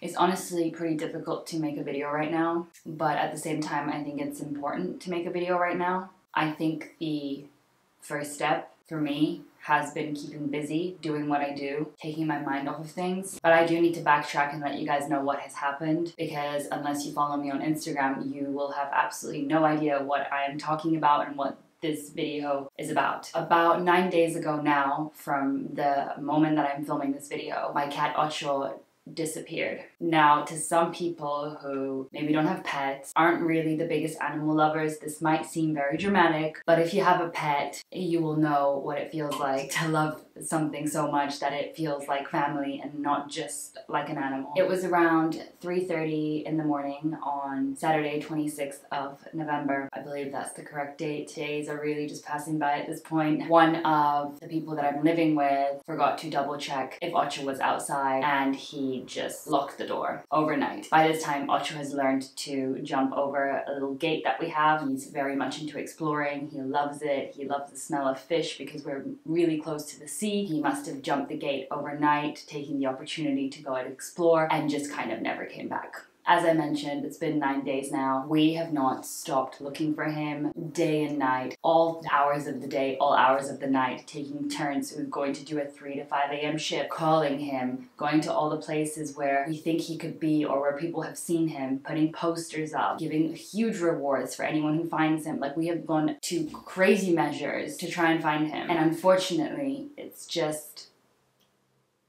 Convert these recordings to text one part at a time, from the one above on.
It's honestly pretty difficult to make a video right now, but at the same time, I think it's important to make a video right now. I think the first step for me has been keeping busy, doing what I do, taking my mind off of things. But I do need to backtrack and let you guys know what has happened, because unless you follow me on Instagram, you will have absolutely no idea what I am talking about and what this video is about. About 9 days ago now, from the moment that I'm filming this video, my cat Ocho disappeared. Now, to some people who maybe don't have pets, aren't really the biggest animal lovers, this might seem very dramatic, but if you have a pet, you will know what it feels like to love something so much that it feels like family and not just like an animal. It was around 3:30 in the morning on Saturday, 26th of November. I believe that's the correct date. Days are really just passing by at this point. One of the people that I'm living with forgot to double check if Ocho was outside, and he just locked the door overnight. By this time, Ocho has learned to jump over a little gate that we have. He's very much into exploring. He loves it. He loves the smell of fish because we're really close to the sea. He must have jumped the gate overnight, taking the opportunity to go and explore, and just kind of never came back. As I mentioned, it's been 9 days now. We have not stopped looking for him day and night, all hours of the day, all hours of the night, taking turns. We're going to do a 3 to 5 a.m. shift, calling him, going to all the places where we think he could be or where people have seen him, putting posters up, giving huge rewards for anyone who finds him. Like, we have gone to crazy measures to try and find him. And unfortunately,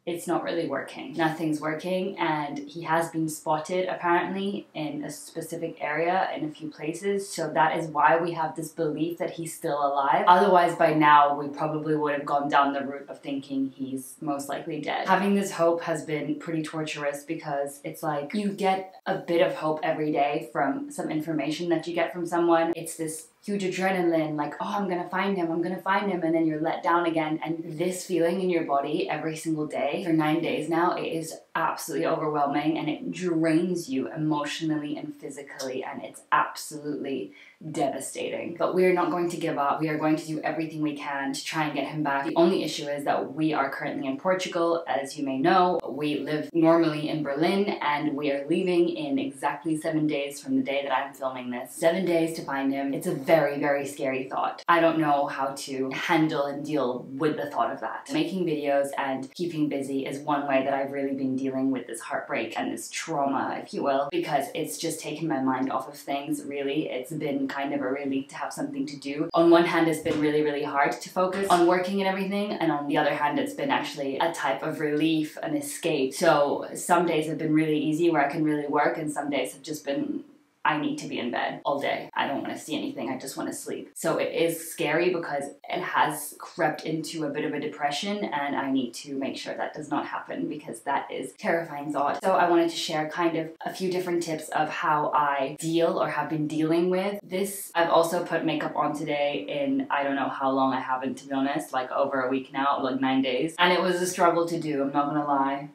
it's not really working. Nothing's working, and he has been spotted apparently in a specific area in a few places, so that is why we have this belief that he's still alive. Otherwise, by now, we probably would have gone down the route of thinking he's most likely dead. Having this hope has been pretty torturous, because it's like you get a bit of hope every day from some information that you get from someone. It's this huge adrenaline, like, oh, I'm gonna find him, and then you're let down again. And this feeling in your body every single day for 9 days now, it is absolutely overwhelming, and it drains you emotionally and physically, and it's absolutely devastating. But we are not going to give up. We are going to do everything we can to try and get him back. The only issue is that we are currently in Portugal, as you may know. We live normally in Berlin, and we are leaving in exactly 7 days from the day that I'm filming this. 7 days to find him. It's a very, very scary thought. I don't know how to handle and deal with the thought of that. Making videos and keeping busy is one way that I've really been dealing with this heartbreak and this trauma, if you will, because it's just taken my mind off of things, really. It's been kind of a relief to have something to do. On one hand, it's been really, really hard to focus on working and everything, and on the other hand, it's been actually a type of relief, an escape. So some days have been really easy where I can really work, and some days have just been, I need to be in bed all day. I don't want to see anything. I just want to sleep. So it is scary because it has crept into a bit of a depression, and I need to make sure that does not happen, because that is a terrifying thought. So I wanted to share kind of a few different tips of how I deal or have been dealing with this. I've also put makeup on today in, I don't know how long I haven't, to be honest, like over a week now, like 9 days. And it was a struggle to do, I'm not gonna lie.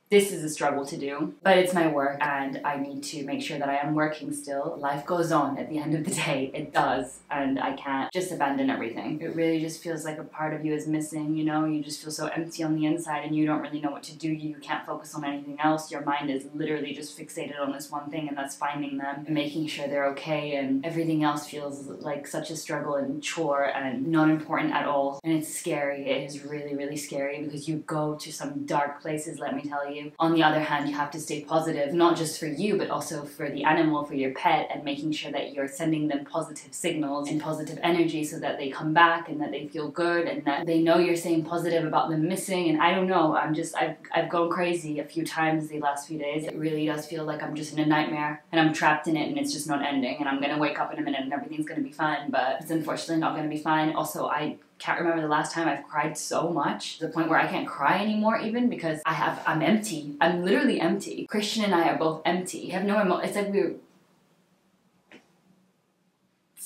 This is a struggle to do, but it's my work, and I need to make sure that I am working still. Life goes on at the end of the day. It does, and I can't just abandon everything. It really just feels like a part of you is missing, you know? You just feel so empty on the inside, and you don't really know what to do. You can't focus on anything else. Your mind is literally just fixated on this one thing, and that's finding them and making sure they're okay, and everything else feels like such a struggle and chore and not important at all. And it's scary. It is really, really scary, because you go to some dark places, let me tell you. On the other hand, you have to stay positive, not just for you, but also for the animal, for your pet, and making sure that you're sending them positive signals and positive energy so that they come back and that they feel good and that they know you're saying positive about them missing. And I don't know, I've gone crazy a few times the last few days. It really does feel like I'm just in a nightmare and I'm trapped in it, and it's just not ending, and I'm gonna wake up in a minute and everything's gonna be fine, but it's unfortunately not gonna be fine. Also, I can't remember the last time I've cried so much, to the point where I can't cry anymore even, because I'm empty. I'm literally empty. Christian and I are both empty. We have no it's like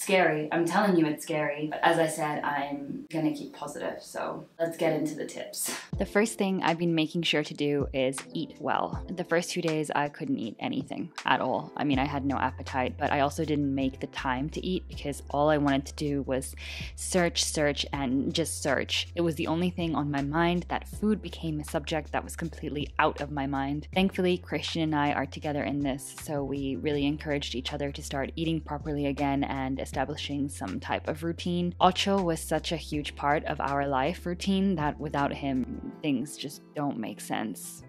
scary. I'm telling you it's scary. But as I said, I'm gonna keep positive. So let's get into the tips. The first thing I've been making sure to do is eat well. The first 2 days I couldn't eat anything at all. I mean, I had no appetite, but I also didn't make the time to eat because all I wanted to do was search, and just search. It was the only thing on my mind. That food became a subject that was completely out of my mind. Thankfully, Christian and I are together in this, so we really encouraged each other to start eating properly again and establishing some type of routine. Ocho was such a huge part of our life routine that without him, things just don't make sense.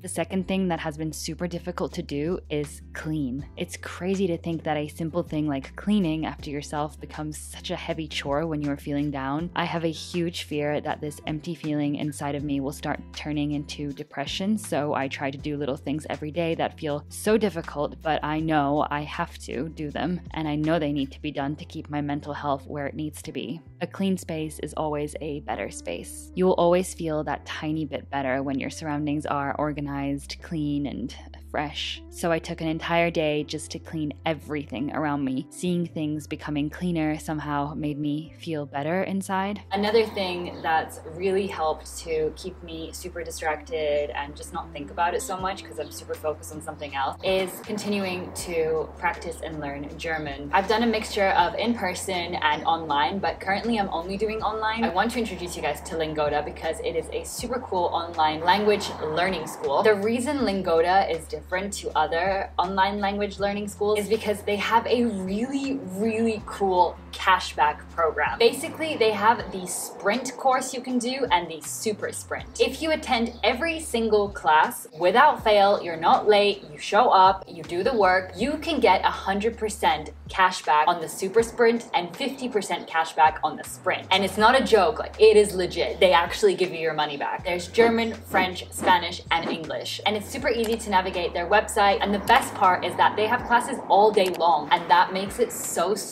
The second thing that has been super difficult to do is clean. It's crazy to think that a simple thing like cleaning after yourself becomes such a heavy chore when you're feeling down. I have a huge fear that this empty feeling inside of me will start turning into depression, so I try to do little things every day that feel so difficult, but I know I have to do them, and I know they need to be done to keep my mental health where it needs to be. A clean space is always a better space. You will always feel that tiny bit better when your surroundings are organized, clean, and fresh. So I took an entire day just to clean everything around me. Seeing things becoming cleaner somehow made me feel better inside. Another thing that's really helped to keep me super distracted and just not think about it so much because I'm super focused on something else is continuing to practice and learn German. I've done a mixture of in-person and online, but currently I'm only doing online. I want to introduce you guys to Lingoda because it is a super cool online language learning school. The reason Lingoda is different to other online language learning schools is because they have a really cool cashback program. Basically, they have the sprint course you can do and the super sprint. If you attend every single class without fail, you're not late, you show up, you do the work, you can get 100% cashback on the super sprint and 50% cashback on the sprint. And it's not a joke, like it is legit. They actually give you your money back. There's German, French, Spanish, and English. And it's super easy to navigate their website. And the best part is that they have classes all day long. And that makes it so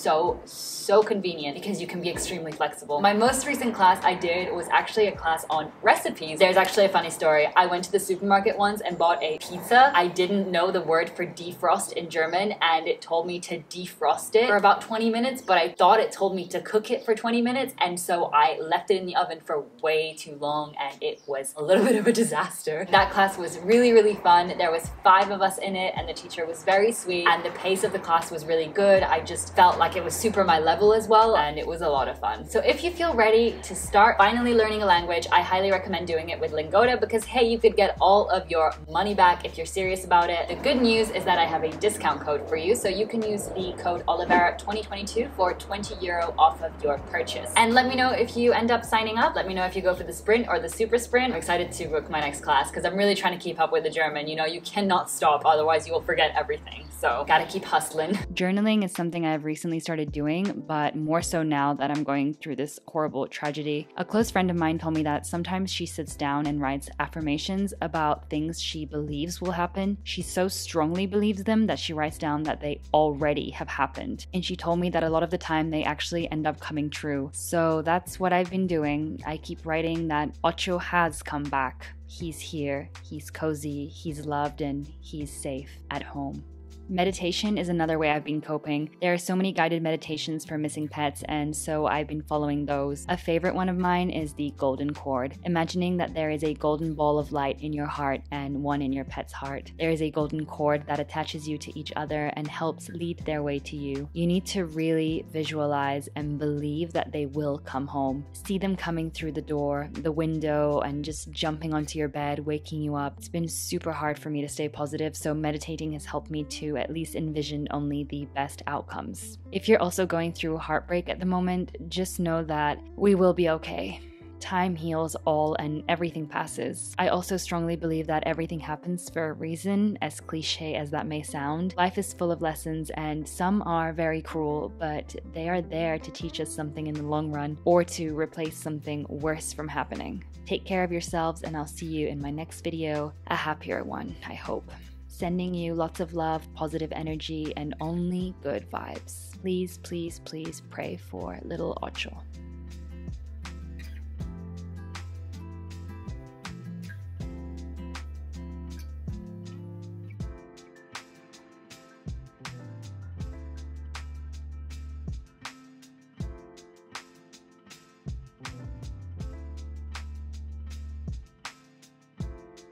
convenient because you can be extremely flexible. My most recent class I did was actually a class on recipes. There's actually a funny story. I went to the supermarket once and bought a pizza. I didn't know the word for defrost in German and it told me to defrost it for about 20 minutes, but I thought it told me to cook it for 20 minutes, and so I left it in the oven for way too long and it was a little bit of a disaster. That class was really fun. There was 5 of us in it and the teacher was very sweet and the pace of the class was really good. I just felt like it was super my level as well, and it was a lot of fun. So if you feel ready to start finally learning a language, I highly recommend doing it with Lingoda because hey, you could get all of your money back if you're serious about it. The good news is that I have a discount code for you, so you can use the code Olivera 2022 for €20 off of your purchase. And let me know if you end up signing up. Let me know if you go for the sprint or the super sprint. I'm excited to book my next class because I'm really trying to keep up with the German. You know, you cannot stop, otherwise you will forget everything. So gotta keep hustling. Journaling is something I've recently started doing, but more so now that I'm going through this horrible tragedy. A close friend of mine told me that sometimes she sits down and writes affirmations about things she believes will happen. She so strongly believes them that she writes down that they already have happened. And she told me that a lot of the time they actually end up coming true. So that's what I've been doing. I keep writing that Ocho has come back. He's here, he's cozy, he's loved, and he's safe at home. Meditation is another way I've been coping. There are so many guided meditations for missing pets, and so I've been following those. A favorite one of mine is the golden cord. Imagining that there is a golden ball of light in your heart and one in your pet's heart. There is a golden cord that attaches you to each other and helps lead their way to you. You need to really visualize and believe that they will come home. See them coming through the door, the window, and just jumping onto your bed, waking you up. It's been super hard for me to stay positive, so meditating has helped me to at least envision only the best outcomes. If you're also going through heartbreak at the moment, just know that we will be okay. Time heals all and everything passes. I also strongly believe that everything happens for a reason, as cliche as that may sound. Life is full of lessons and some are very cruel, but they are there to teach us something in the long run or to replace something worse from happening. Take care of yourselves and I'll see you in my next video, a happier one, I hope. Sending you lots of love, positive energy, and only good vibes. Please, please, please pray for little Ocho.